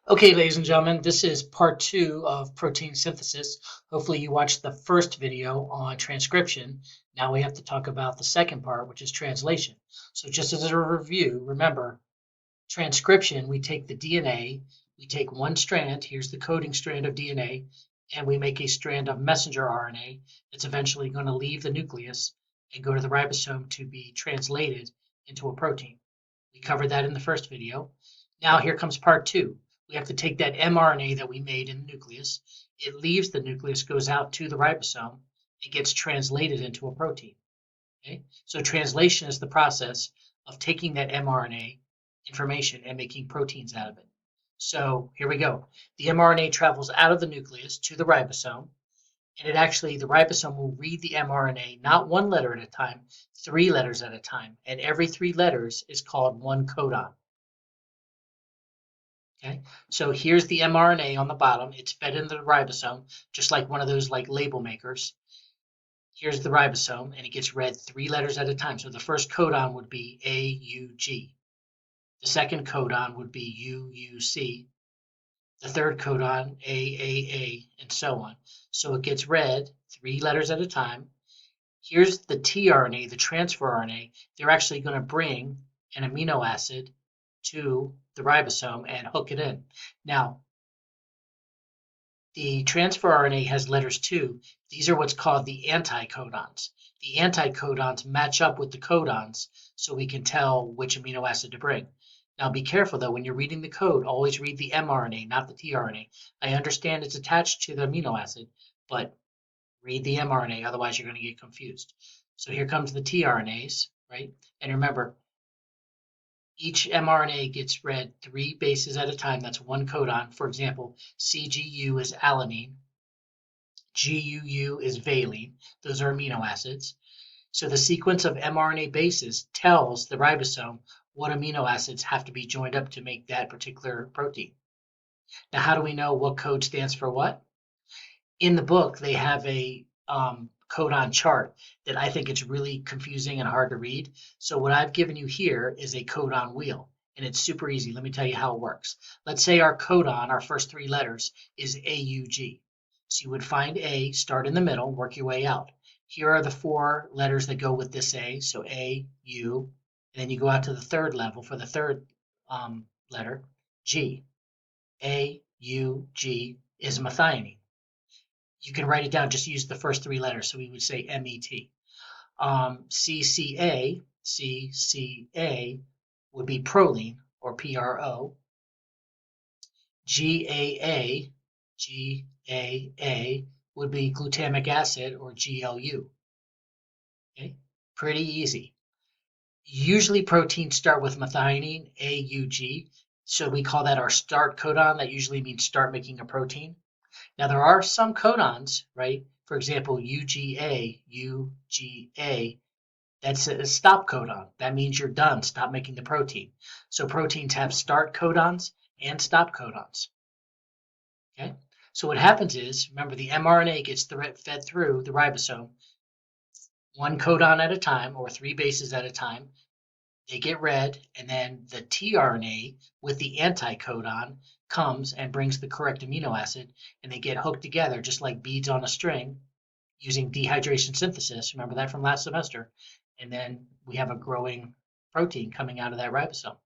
Okay, ladies and gentlemen, this is part two of protein synthesis. Hopefully you watched the first video on transcription. Now we have to talk about the second part, which is translation. So just as a review, remember, transcription, we take the DNA, we take one strand, here's the coding strand of DNA, and we make a strand of messenger RNA that's eventually going to leave the nucleus and go to the ribosome to be translated into a protein. We covered that in the first video. Now here comes part two. We have to take that mRNA that we made in the nucleus. It leaves the nucleus, goes out to the ribosome, and gets translated into a protein. Okay? So translation is the process of taking that mRNA information and making proteins out of it. So here we go. The mRNA travels out of the nucleus to the ribosome, and the ribosome will read the mRNA not one letter at a time, 3 letters at a time, and every 3 letters is called one codon. Okay, so here's the mRNA on the bottom. It's fed into the ribosome, just like one of those like label makers. Here's the ribosome, and it gets read 3 letters at a time. So the first codon would be AUG. The second codon would be UUC. The third codon AAA, and so on. So it gets read 3 letters at a time. Here's the tRNA, the transfer RNA. They're actually going to bring an amino acid to the ribosome and hook it in. Now, the transfer RNA has letters too. These are what's called the anticodons. The anticodons match up with the codons so we can tell which amino acid to bring. Now be careful though, when you're reading the code, always read the mRNA, not the tRNA. I understand it's attached to the amino acid, but read the mRNA, otherwise you're going to get confused. So here comes the tRNAs, right? And remember, each mRNA gets read 3 bases at a time. That's one codon. For example, CGU is alanine, GUU is valine. Those are amino acids. So the sequence of mRNA bases tells the ribosome what amino acids have to be joined up to make that particular protein. Now, how do we know what code stands for what? In the book, they have a codon chart that I think it's really confusing and hard to read. So what I've given you here is a codon wheel, and it's super easy. Let me tell you how it works. Let's say our codon, our first 3 letters, is AUG. So you would find A, start in the middle, work your way out. Here are the 4 letters that go with this A, so A, U, and then you go out to the third level for the third letter, G. A, U, G is methionine. You can write it down, just use the first 3 letters. So we would say MET. CCA, CCA would be proline or PRO. GAA, GAA would be glutamic acid or GLU. Okay, pretty easy. Usually proteins start with methionine, AUG. So we call that our start codon. That usually means start making a protein. Now there are some codons, right? For example, UGA, UGA, that's a stop codon. That means you're done, stop making the protein. So proteins have start codons and stop codons. Okay? So what happens is, remember the mRNA gets fed through the ribosome, one codon at a time or 3 bases at a time. They get read, and then the tRNA with the anticodon comes and brings the correct amino acid, and they get hooked together just like beads on a string using dehydration synthesis. Remember that from last semester? And then we have a growing protein coming out of that ribosome.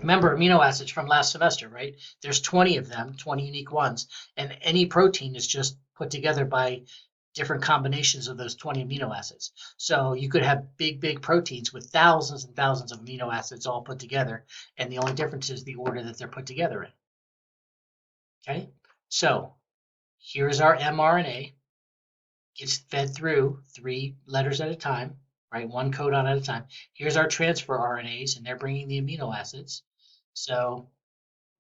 Remember amino acids from last semester, right? There's 20 of them, 20 unique ones, and any protein is just put together by different combinations of those 20 amino acids. So you could have big proteins with thousands and thousands of amino acids all put together, and the only difference is the order that they're put together in. Okay, so here's our mRNA. Gets fed through 3 letters at a time, right? One codon at a time. Here's our transfer RNAs, and they're bringing the amino acids. So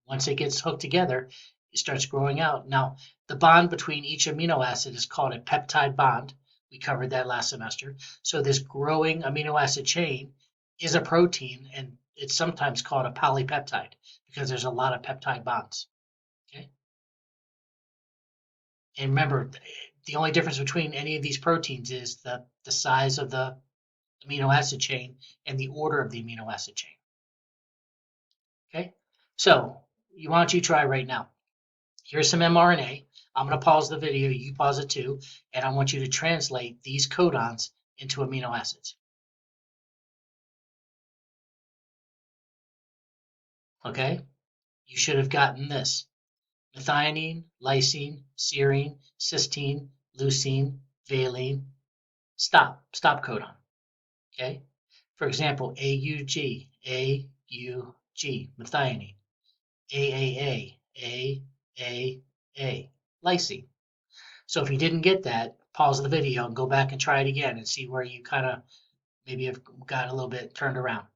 once it gets hooked together, it starts growing out. Now, the bond between each amino acid is called a peptide bond. We covered that last semester. So this growing amino acid chain is a protein, and it's sometimes called a polypeptide because there's a lot of peptide bonds. Okay. And remember, the only difference between any of these proteins is the size of the amino acid chain and the order of the amino acid chain. Okay, So why don't you try right now? Here's some mRNA. I'm going to pause the video, you pause it too, and I want you to translate these codons into amino acids. Okay? You should have gotten this: methionine, lysine, serine, cysteine, leucine, valine. Stop codon. Okay? For example, AUG, methionine, AAA, lysine. So if you didn't get that, pause the video and go back and try it again and see where you kind of maybe have got a little bit turned around.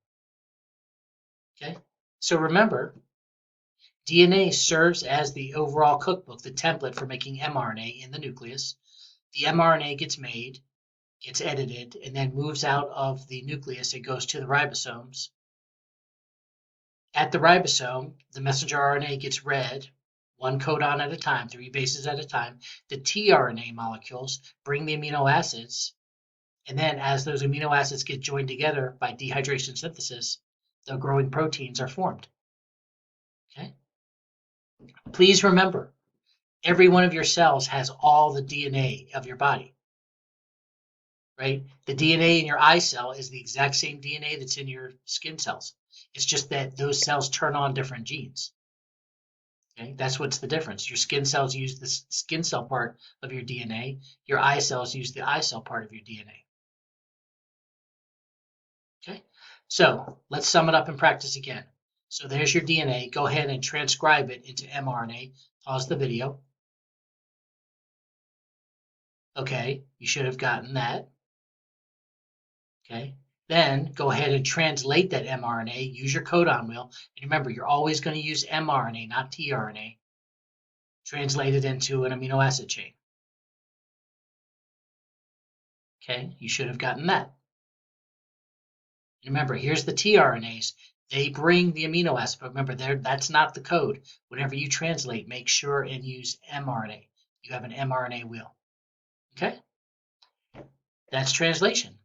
Okay? So remember, DNA serves as the overall cookbook, the template for making mRNA in the nucleus. The mRNA gets made, gets edited, and then moves out of the nucleus and goes to the ribosomes. At the ribosome, the messenger RNA gets read, one codon at a time, 3 bases at a time. The tRNA molecules bring the amino acids, and then as those amino acids get joined together by dehydration synthesis, the growing proteins are formed. Okay? Please remember, every one of your cells has all the DNA of your body, right? The DNA in your eye cell is the exact same DNA that's in your skin cells. It's just that those cells turn on different genes. Okay, that's what's the difference. Your skin cells use the skin cell part of your DNA. Your eye cells use the eye cell part of your DNA. Okay, so let's sum it up and practice again. So there's your DNA. Go ahead and transcribe it into mRNA. Pause the video. Okay, you should have gotten that. Okay, then go ahead and translate that mRNA. Use your codon wheel. And remember, you're always going to use mRNA, not tRNA. Translate it into an amino acid chain. Okay, you should have gotten that. Remember, here's the tRNAs. They bring the amino acid, but remember, that's not the code. Whenever you translate, make sure and use mRNA. You have an mRNA wheel. Okay? That's translation.